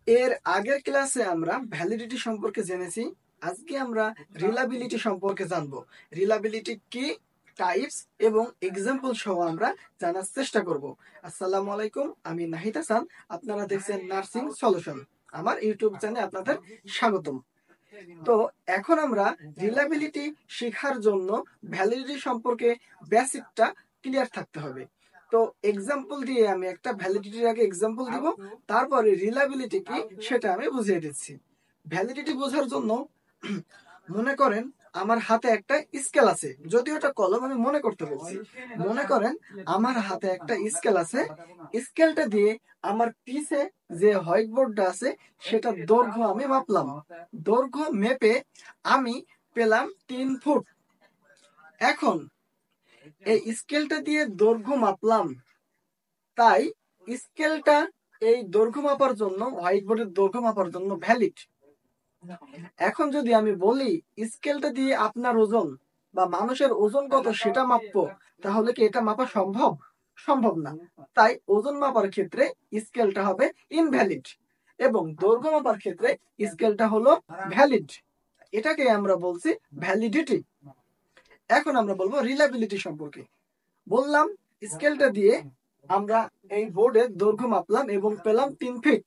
এর আগের ক্লাসে আমরা ভ্যালিডিটি সম্পর্কে জেনেছি। আজকে আমরা রিলাবিলিটি সম্পর্কে জানবো। রিলাবিলিটি কি, টাইপস এবং এক্সাম্পল সহ আমরা জানার চেষ্টা করব। আসসালামু আলাইকুম, আমি নাহিদ হাসান। আপনারা দেখছেন নার্সিং সলিউশন। আমার ইউটিউব চ্যানেলে আপনাদের স্বাগতম। তো এখন আমরা রিলাবিলিটি শেখার জন্য ভ্যালিডিটি সম্পর্কে বেসিকটা ক্লিয়ার থাকতে হবে। তো এক্সাম্পল দিয়ে আমি একটা ভ্যালিডিটির আগে এক্সাম্পল দিব, তারপরে রিলাবিলিটি কি সেটা আমি বুঝিয়ে দিচ্ছি। ভ্যালিডিটি বোঝার জন্য মনে করেন আমার হাতে একটা স্কেল আছে, যদিও এটা কলম, আমি মনে করতে বলছি। মনে করেন আমার হাতে একটা স্কেল আছে, স্কেলটা দিয়ে আমার পিছে যে হোয়াইট বোর্ডটা আছে সেটা দৈর্ঘ্য আমি মাপলাম। দৈর্ঘ্য মেপে আমি পেলাম 3 ফুট। এখন এই স্কেলটা দিয়ে দৈর্ঘ্য মাপলাম, তাই স্কেলটা এই দৈর্ঘ্য মাপার জন্য, হোয়াইট বোর্ডের দৈর্ঘ্য মাপার জন্য ভ্যালিড। এখন যদি আমি বলি স্কেলটা দিয়ে আপনার ওজন বা মানুষের ওজন কত সেটা মাপবো, তাহলে কি এটা মাপা সম্ভব? সম্ভব না। তাই ওজন মাপার ক্ষেত্রে স্কেলটা হবে ইনভ্যালিড এবং দৈর্ঘ্য মাপার ক্ষেত্রে স্কেলটা হলো ভ্যালিড। এটাকে আমরা বলছি ভ্যালিডিটি। এখন আমরা বলবো রিলাবিলিটি সম্পর্কে। বললাম স্কেলটা দিয়ে আমরা এই বোর্ডে দৈর্ঘ্য মাপলাম এবং পেলাম 3 ফিট।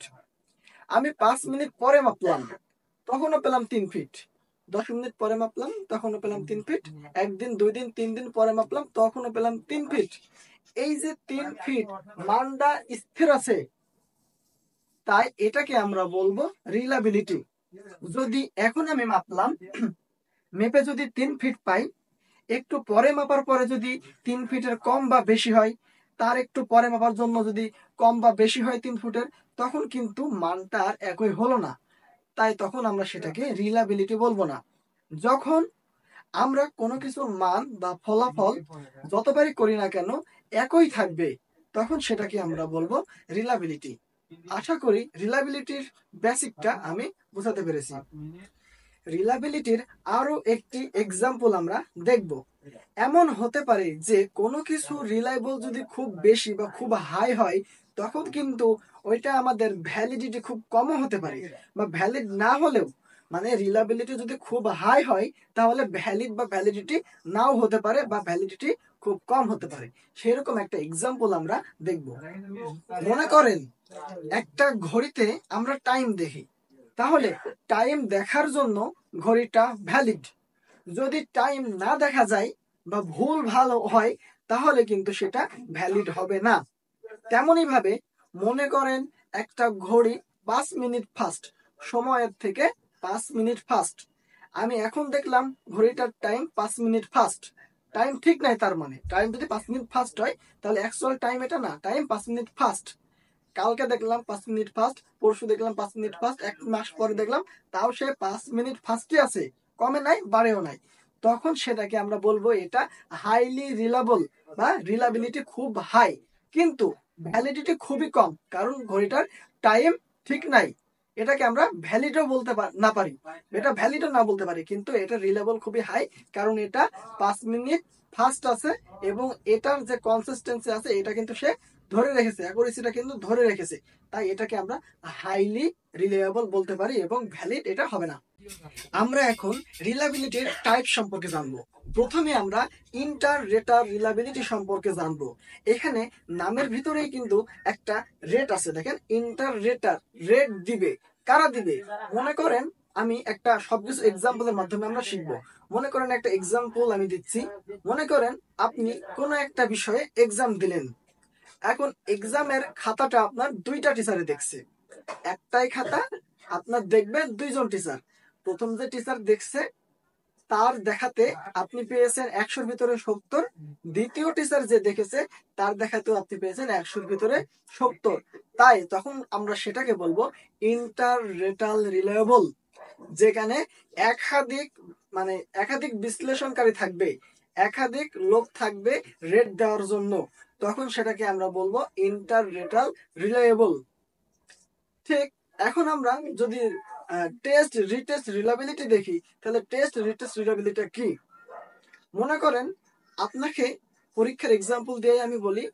আমি 5 মিনিট পরে মাপলাম, তখনও পেলাম 3 ফিট। 10 মিনিট পরে মাপলাম, তখনও পেলাম 3 ফিট। একদিন, 2 দিন, 3 দিন পরে মাপলাম, তখনও পেলাম 3 ফিট। এই যে 3 ফিট মানটা স্থির আছে, তাই এটাকে আমরা বলবো রিলাবিলিটি। যদি এখন আমি মাপলাম, মেপে যদি 3 ফিট পাই, একটু পরে মাপার পরে যদি 3 ফিটের কম বা বেশি হয়, তার একটু পরে মাপার জন্য যদি কম বা বেশি হয় 3 ফুটের, তখন কিন্তু মানটা আর একই হলো না। তাই তখন আমরা সেটাকে রিলাবিলিটি বলবো না। যখন আমরা কোনো কিছুর মান বা ফলাফল যতবারই করি না কেন একই থাকবে, তখন সেটাকে আমরা বলবো রিলাবিলিটি। আশা করি রিলাবিলিটির বেসিকটা আমি বোঝাতে পেরেছি। রিলাবিলিটির আরো একটি এক্সাম্পল আমরা দেখব। এমন হতে পারে যে কোনো কিছু রিলায়েবল যদি খুব বেশি বা খুব হাই হয়, তখন কিন্তু ওইটা আমাদের ভ্যালিডিটি খুব কমও হতে পারে, বা ভ্যালিড না হলেও, মানে রিলায়েবিলিটি যদি খুব হাই হয় তাহলে ভ্যালিড বা ভ্যালিডিটি নাও হতে পারে, বা ভ্যালিডিটি খুব কম হতে পারে। সেরকম একটা এক্সাম্পল আমরা দেখব। মনে করেন একটা ঘড়িতে আমরা টাইম দেখি, তাহলে টাইম দেখার জন্য ঘড়িটা ভ্যালিড। যদি টাইম না দেখা যায় বা ভুল ভালো হয়, তাহলে কিন্তু সেটা ভ্যালিড হবে না। তেমনি ভাবে মনে করেন একটা ঘড়ি 5 মিনিট ফাস্ট, সময়ের থেকে 5 মিনিট ফাস্ট। আমি এখন দেখলাম ঘড়িটার টাইম 5 মিনিট ফাস্ট, টাইম ঠিক নাই। তার মানে টাইম যদি 5 মিনিট ফাস্ট হয়, তাহলে অ্যাকচুয়াল টাইম এটা না, টাইম 5 মিনিট ফাস্ট। কালকে দেখলাম 5 মিনিট ফাস্ট, পরশু দেখলাম 5 মিনিট ফাস্ট, 1 মাস পরে দেখলাম তাও সে 5 মিনিট ফাস্টই আছে, কমে নাই বাড়েও নাই। তখন সেটাকে আমরা বলবো এটা হাইলি রিলায়েবল বা রিলাবিলিটি খুব হাই, কিন্তু ভ্যালিডিটি খুবই কম, কারণ ঘড়িটার টাইম ঠিক নাই। এটাকে আমরা ভ্যালিডও বলতে না পারি, এটা ভ্যালিডও না বলতে পারি, কিন্তু এটা রিলায়েবল খুবই হাই, কারণ এটা 5 মিনিট ফাস্ট আছে এবং এটার যে কনসিস্টেন্সি আছে এটা কিন্তু সে ধরে রেখেছে, অ্যাকুরেসিটা কিন্তু ধরে রেখেছে। তাই এটাকে আমরা হাইলি রিলায়েবল বলতে পারি এবং ভ্যালিড এটা হবে না। আমরা এখন রিলায়েবিলিটির টাইপ সম্পর্কে জানবো। প্রথমে আমরা ইন্টার রেটার রিলায়েবিলিটি সম্পর্কে জানবো। এখানে নামের ভিতরেই কিন্তু একটা রেট আছে। দেখেন, ইন্টার রেটার রেট দিবে কারা দিবে? মনে করেন আমি একটা সবকিছু এক্সাম্পলের মাধ্যমে আমরা শিখবো। মনে করেন একটা এক্সাম্পল আমি দিচ্ছি। মনে করেন আপনি কোনো একটা বিষয়ে এক্সাম দিলেন। এখন এক্সামের খাতাটা আপনার 2টা টিচারে দেখছে, একটাই খাতা আপনার দেখবেন 2জন টিচার। প্রথম যে টিচার দেখছে তার দেখাতে আপনি পেয়েছেন 100-র ভিতরে 70। দ্বিতীয় টিচার যে দেখেছে তার দেখাতেও আপনি পেয়েছেন 100-র ভিতরে 70। তাই তখন আমরা সেটাকে বলবো ইন্টার রেটাল রিলায়েবল, যেখানে একাধিক একাধিক বিশ্লেষণকারী থাকবে, একাধিক লোক থাকবে রেট দেওয়ার জন্য, তখন সেটাকে আমরা বলবো ইন্টার রেটাল রিলায়েবল। ঠিক এখন আমরা যদি টেস্ট রিটেস্ট রিলায়েবিলিটি দেখি, তাহলে টেস্ট রিটেস্ট রিলায়েবিলিটি কি? মনে করেন আপনাকে পরীক্ষার এক্সাম্পল দিয়ে আমি বলি।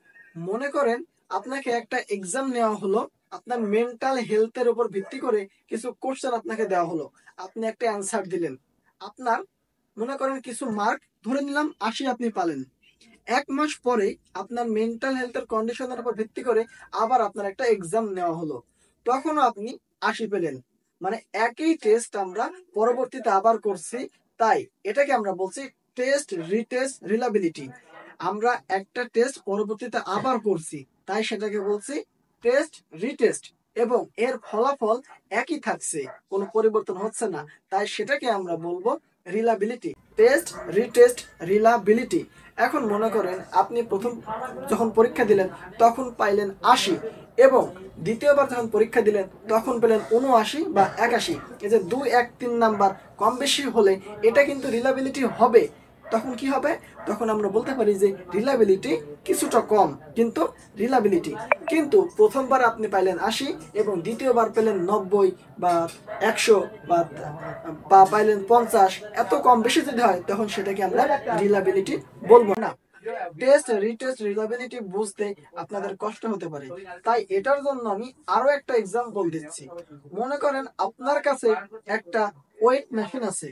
মনে করেন আপনাকে একটা এক্সাম নেওয়া হলো, আপনার মেন্টাল হেলথের উপর ভিত্তি করে কিছু কোশ্চেন আপনাকে দেওয়া হলো, আপনি একটা অ্যান্সার দিলেন, আপনার মনে করেন কিছু মার্ক ধরে নিলাম 80 আপনি পালেন। 1 মাস পরে আপনার মেন্টাল হেলথের কন্ডিশনের উপর ভিত্তি করে আবার আপনার একটা এক্সাম নেওয়া হলো, তখনও আপনি 80 পেলেন। মানে একই টেস্ট আমরা পরবর্তীতে আবার করছি, তাই এটাকে আমরা বলছি টেস্ট রিটেস্ট রিলাবিলিটি। আমরা একটা টেস্ট পরবর্তীতে আবার করছি, তাই সেটাকে বলছি টেস্ট রিটেস্ট, এবং এর ফলাফল একই থাকছে, কোনো পরিবর্তন হচ্ছে না, তাই সেটাকে আমরা বলবো রিলাবিলিটি। Test retest রিলাবিলিটি। এখন মনে করেন আপনি প্রথম যখন পরীক্ষা দিলেন তখন পাইলেন 80, এবং দ্বিতীয়বার যখন পরীক্ষা দিলেন তখন পেলেন 79 বা 81। এই যে 2, 1, 3 নাম্বার কম বেশি হলে এটা কিন্তু রিলাবিলিটি হবে। তখন কি হবে? তখন আমরা বলতে পারি যে রিলাবিলিটি কিছুটা কম, কিন্তু রিলাবিলিটি। কিন্তু প্রথমবার আপনি পাইলেন 80 এবং দ্বিতীয়বার পেলেন 90 বা 100 বা পাইলেন 50, এত কম বেশি যদি হয় তখন সেটাকে আমরা রিলাবিলিটি বলবো না। টেস্ট রিটেস্ট রিলাবিলিটি বুঝতে আপনাদের কষ্ট হতে পারে, তাই এটার জন্য আমি আরো একটা এক্সাম্পল দিচ্ছি। মনে করেন আপনার কাছে একটা ওয়েট মেশিন আছে,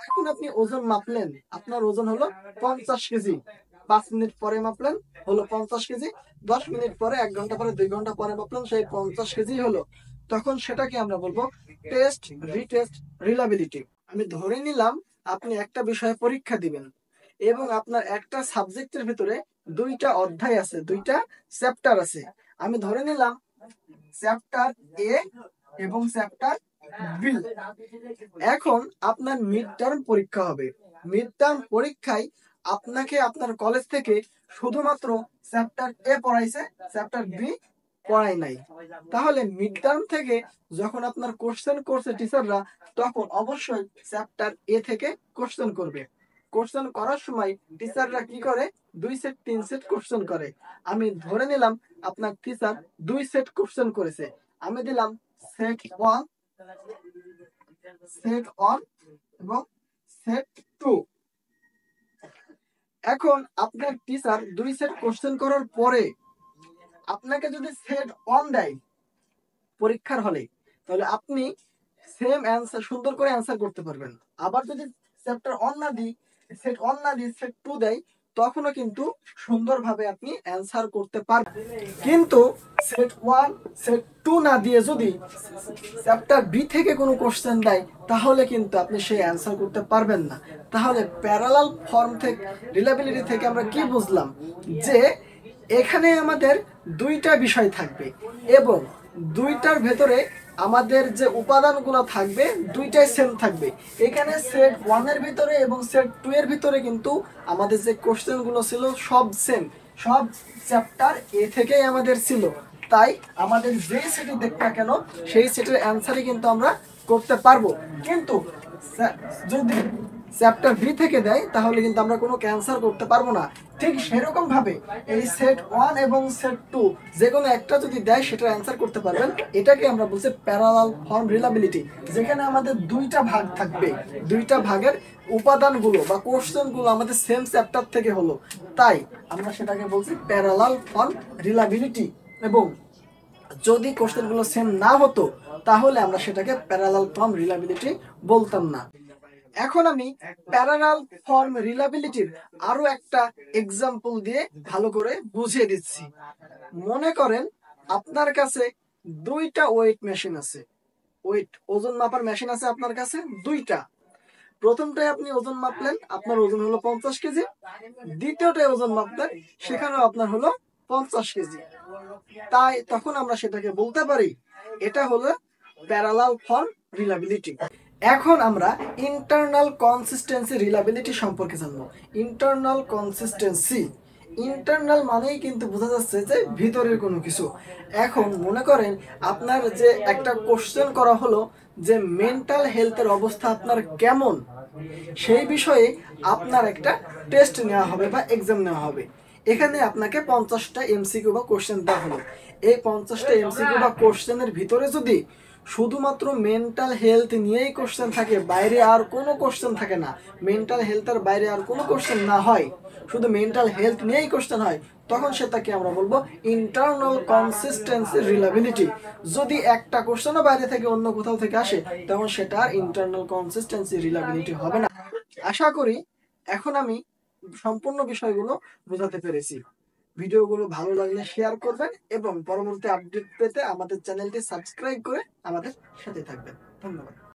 এখন আপনি ওজন মাপলেন, আপনার ওজন হলো 50 কেজি। 5 মিনিট পরে মাপলেন, হলো 50 কেজি। 10 মিনিট পরে, 1 ঘন্টা পরে, 2 ঘন্টা পরে মাপলেন, সেই 50 কেজি হলো। তখন সেটাকে আমরা বলবো টেস্ট রিটেস্ট রিলাবিলিটি। আমি ধরে নিলাম আপনি একটা বিষয়ে পরীক্ষা দিবেন এবং আপনার একটা সাবজেক্টের ভিতরে 2টা অধ্যায় আছে, 2টা চ্যাপ্টার আছে। আমি ধরে নিলাম চ্যাপ্টার এ এবং চ্যাপ্টার বি। এখন আপনার মিড টার্ম পরীক্ষা হবে। মিড টার্ম পরীক্ষায় আপনাকে আপনার কলেজ থেকে শুধুমাত্র চ্যাপ্টার এ পড়াইছে, চ্যাপ্টার বি পড়াই নাই। তাহলে মিড টার্ম থেকে যখন আপনার কোশ্চেন করছে টিচাররা, তখন অবশ্যই চ্যাপ্টার এ থেকে কোশ্চেন করবে। কোশ্চেন করার সময় টিচাররা কি করে? 2 সেট 3 সেট কোশ্চেন করে। আমি ধরে নিলাম আপনার টিচার 2 সেট কোশ্চেন করেছে, আমি দিলাম সেট 1, সেট 1 এবং সেট 2। এখন আপনার টিচার 2 সেট কোশ্চেন করার পরে আপনাকে যদি সেট 1 দেয় পরীক্ষার হলে, তাহলে আপনি সেম অ্যান্সার সুন্দর করে অ্যান্সার করতে পারবেন। আবার যদি চ্যাপ্টার 1 না দিই, সেট 1 না দিই, সেট 2 দেয়, তখনও কিন্তু সুন্দরভাবে আপনি অ্যান্সার করতে পারবেন। কিন্তু সেট 1 সেট 2 না দিয়ে যদি চ্যাপ্টার বি থেকে কোনো কোশ্চেন দেয়, তাহলে কিন্তু আপনি সেই অ্যান্সার করতে পারবেন না। তাহলে প্যারালাল ফর্ম থেকে রিলাবিলিটি থেকে আমরা কি বুঝলাম? যে এখানে আমাদের 2টা বিষয় থাকবে এবং 2টার ভেতরে আমাদের যে উপাদানগুলো থাকবে 2টাই সেম থাকবে। এখানে সেট 1 এর ভিতরে এবং সেট 2 এর ভিতরে কিন্তু আমাদের যে কোশ্চেনগুলো ছিল সব সেম, সব চ্যাপ্টার এ থেকেই আমাদের ছিল। তাই আমাদের যে সেটই দেখ না কেন সেই সেটের অ্যান্সারই কিন্তু আমরা করতে পারবো। কিন্তু যদি চ্যাপ্টার বি থেকে দেয় তাহলে কিন্তু আমরা কোনো ক্যান্সার করতে পারবো না। ঠিক সেরকম ভাবে এই সেট 1 এবং সেট 2 যে কোনো একটা যদি দেয় সেটার অ্যান্সার করতে পারবেন। এটাকে আমরা বলছি প্যারালাল ফর্ম রিলাবিলিটি, যেখানে আমাদের 2টা ভাগ থাকবে, 2টা ভাগের উপাদানগুলো বা কোশ্চেনগুলো আমাদের সেম চ্যাপ্টার থেকে হলো, তাই আমরা সেটাকে বলছি প্যারালাল ফর্ম রিলাবিলিটি। এবং যদি কোশ্চেনগুলো সেম না হতো তাহলে আমরা সেটাকে প্যারালাল ফর্ম রিলাবিলিটি বলতাম না। এখন আমি প্যারালাল ফর্ম রিলাবিলিটির আরো একটা এক্সাম্পল দিয়ে ভালো করে বুঝিয়ে দিচ্ছি। মনে করেন আপনার কাছে 2টা ওয়েট মেশিন আছে, ওজন মাপার মেশিন আছে আপনার কাছে 2টা। প্রথমটায় আপনি ওজন মাপলেন, আপনার ওজন হলো 50 কেজি। দ্বিতীয়টায় ওজন মাপলেন, সেখানেও আপনার হলো 50 কেজি। তাই তখন আমরা সেটাকে বলতে পারি এটা হলো প্যারালাল ফর্ম রিলাবিলিটি। এখন আমরা ইন্টারনাল কনসিস্টেন্সি রিলাবিলিটি সম্পর্কে জানবো। ইন্টারনাল কনসিস্টেন্সি, ইন্টারনাল মানেই কিন্তু বোঝা যাচ্ছে যে ভিতরের কোনো কিছু। এখন মনে করেন আপনার যে একটা কোশ্চেন করা হলো যে মেন্টাল হেলথের অবস্থা আপনার কেমন, সেই বিষয়ে আপনার একটা টেস্ট নেওয়া হবে বা এক্সাম নেওয়া হবে। এখানে আপনাকে 50টা এমসিকিউ বা কোশ্চেন দেওয়া হলো। এই 50টা এমসিকিউ বা কোশ্চেনের ভিতরে যদি শুধুমাত্র মেন্টাল হেলথ নিয়েই কোশ্চেন থাকে, বাইরে আর কোনো কোশ্চেন থাকে না, মেন্টাল হেলথের বাইরে আর কোনো কোশ্চেন না হয়, শুধু মেন্টাল হেলথ নিয়েই কোশ্চেন হয়, তখন সেটাকে আমরা বলবো ইন্টারনাল কনসিস্টেন্সি রিলাবিলিটি। যদি একটা কোশ্চেনও বাইরে থেকে অন্য কোথাও থেকে আসে, তখন সেটা ইন্টারনাল কনসিস্টেন্সি রিলাবিলিটি হবে না। আশা করি এখন আমি সম্পূর্ণ বিষয়গুলো বোঝাতে পেরেছি। ভিডিওগুলো ভালো লাগলে শেয়ার করবেন এবং পরবর্তী আপডেট পেতে আমাদের চ্যানেলটি সাবস্ক্রাইব করে আমাদের সাথে থাকবেন। ধন্যবাদ।